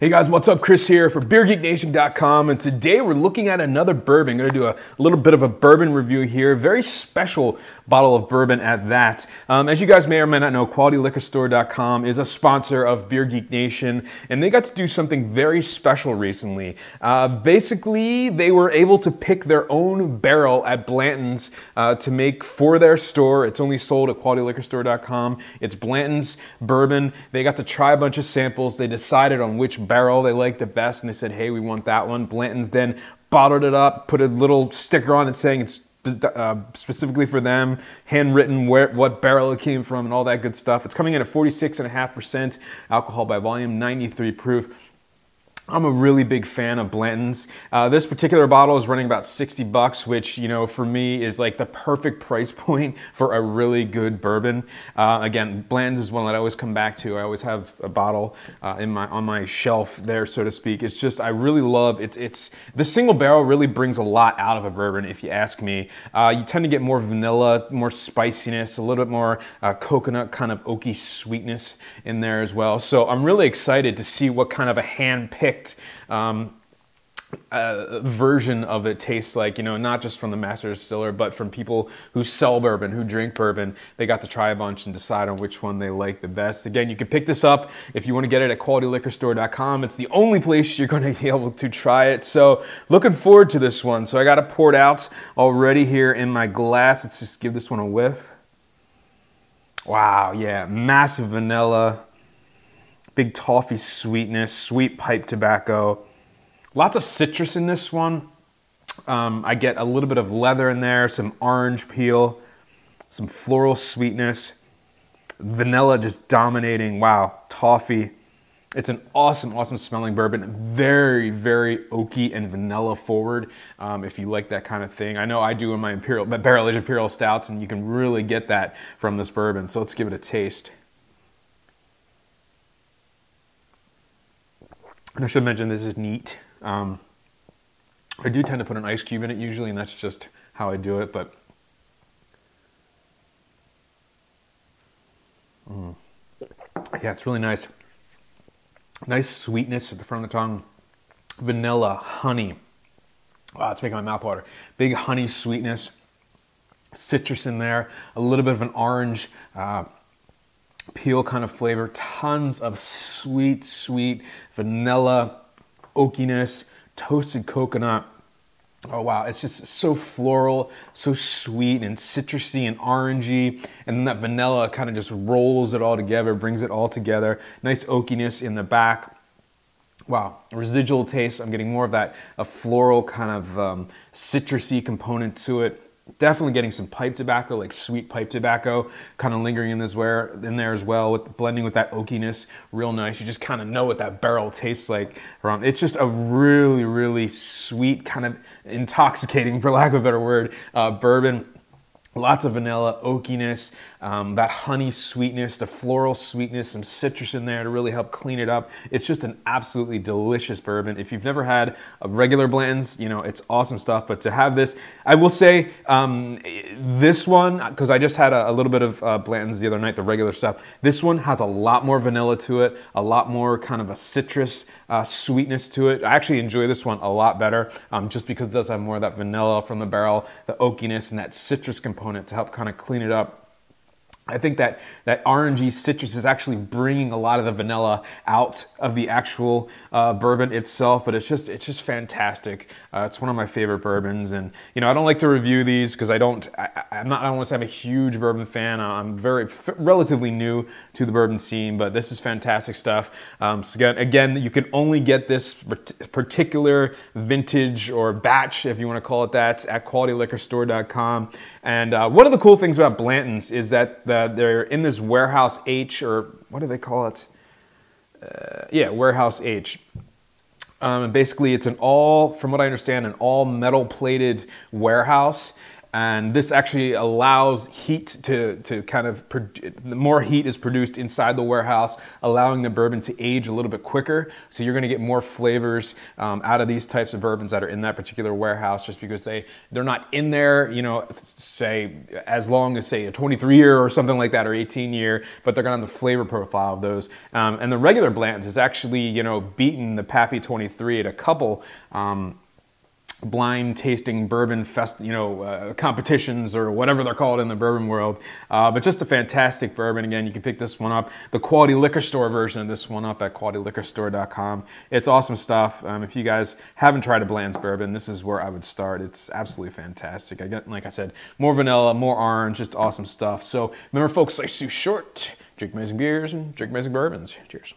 Hey guys, what's up? Chris here for BeerGeekNation.com, and today we're looking at another bourbon. I'm going to do a little bit of a bourbon review here. Very special bottle of bourbon at that. As you guys may or may not know, QualityLiquorStore.com is a sponsor of Beer Geek Nation, and they got to do something very special recently. Basically, they were able to pick their own barrel at Blantons to make for their store. It's only sold at QualityLiquorStore.com. It's Blantons Bourbon. They got to try a bunch of samples. They decided on which barrel they liked the best, and they said, hey, we want that one. Blantons then bottled it up, put a little sticker on it saying it's specifically for them, handwritten what barrel it came from and all that good stuff. It's coming in at 46.5% alcohol by volume, 93 proof. I'm a really big fan of Blantons. This particular bottle is running about 60 bucks, which, you know, for me is like the perfect price point for a really good bourbon. Again, Blantons is one that I always come back to. I always have a bottle on my shelf there, so to speak. It's just, I really love, the single barrel really brings a lot out of a bourbon, if you ask me. You tend to get more vanilla, more spiciness, a little bit more coconut kind of oaky sweetness in there as well. So I'm really excited to see what kind of a hand-picked version of it tastes like, you know, not just from the master distiller, but from people who sell bourbon, who drink bourbon. They got to try a bunch and decide on which one they like the best. Again, you can pick this up if you want to get it at QualityLiquorStore.com. It's the only place you're going to be able to try it. So looking forward to this one. So I got it poured out already here in my glass. Let's just give this one a whiff. Wow, yeah, massive vanilla. Big toffee sweetness, sweet pipe tobacco. Lots of citrus in this one. I get a little bit of leather in there, some orange peel, some floral sweetness, vanilla just dominating. Wow, toffee. It's an awesome, awesome smelling bourbon. Very, very oaky and vanilla forward, if you like that kind of thing. I know I do in my barrel-aged imperial stouts, and you can really get that from this bourbon. So let's give it a taste. And I should mention this is neat. I do tend to put an ice cube in it usually, and that's just how I do it, but yeah, it's really nice. Nice sweetness at the front of the tongue. Vanilla, honey. Wow, it's making my mouth water. Big honey sweetness. Citrus in there. A little bit of an orange peel kind of flavor. Tons of sweet, sweet vanilla, oakiness, toasted coconut. Oh wow, it's just so floral, so sweet and citrusy and orangey, and then that vanilla kind of just rolls it all together, brings it all together. Nice oakiness in the back. Wow, residual taste. I'm getting more of that floral kind of citrusy component to it. Definitely getting some pipe tobacco, like sweet pipe tobacco, kind of lingering in there as well, with blending with that oakiness. Real nice. You just kind of know what that barrel tastes like. It's just a really, really sweet, kind of intoxicating, for lack of a better word, bourbon. Lots of vanilla, oakiness, that honey sweetness, the floral sweetness, some citrus in there to really help clean it up. It's just an absolutely delicious bourbon. If you've never had a regular Blantons, you know, it's awesome stuff. But to have this, I will say this one, because I just had a little bit of Blantons the other night, the regular stuff. This one has a lot more vanilla to it, a lot more kind of a citrus sweetness to it. I actually enjoy this one a lot better, just because it does have more of that vanilla from the barrel, the oakiness, and that citrus component to help kind of clean it up. I think that orangey citrus is actually bringing a lot of the vanilla out of the actual bourbon itself, but it's just fantastic. It's one of my favorite bourbons, and you know, I don't like to review these because I don't want to say I'm a huge bourbon fan. I'm relatively new to the bourbon scene, but this is fantastic stuff. So again, you can only get this particular vintage or batch, if you want to call it that, at QualityLiquorStore.com. And one of the cool things about Blantons is that they're in this warehouse H, or what do they call it? Yeah, warehouse H. And basically, it's from what I understand, an all metal plated warehouse. And this actually allows heat to kind of, more heat is produced inside the warehouse, allowing the bourbon to age a little bit quicker. So you're gonna get more flavors out of these types of bourbons that are in that particular warehouse, just because they're not in there, you know, say as long as say a 23-year or something like that, or 18-year, but they're gonna have the flavor profile of those. And the regular Blantons is actually, you know, beaten the Pappy 23 at a couple blind tasting bourbon competitions, or whatever they're called in the bourbon world. But just a fantastic bourbon. Again, you can pick this one up, the Quality Liquor Store version of this one up at qualityliquorstore.com. It's awesome stuff. If you guys haven't tried a Blantons bourbon, this is where I would start. It's absolutely fantastic. I get, like I said, more vanilla, more orange, just awesome stuff. So remember, folks, life's too short. Drink amazing beers and drink amazing bourbons. Cheers.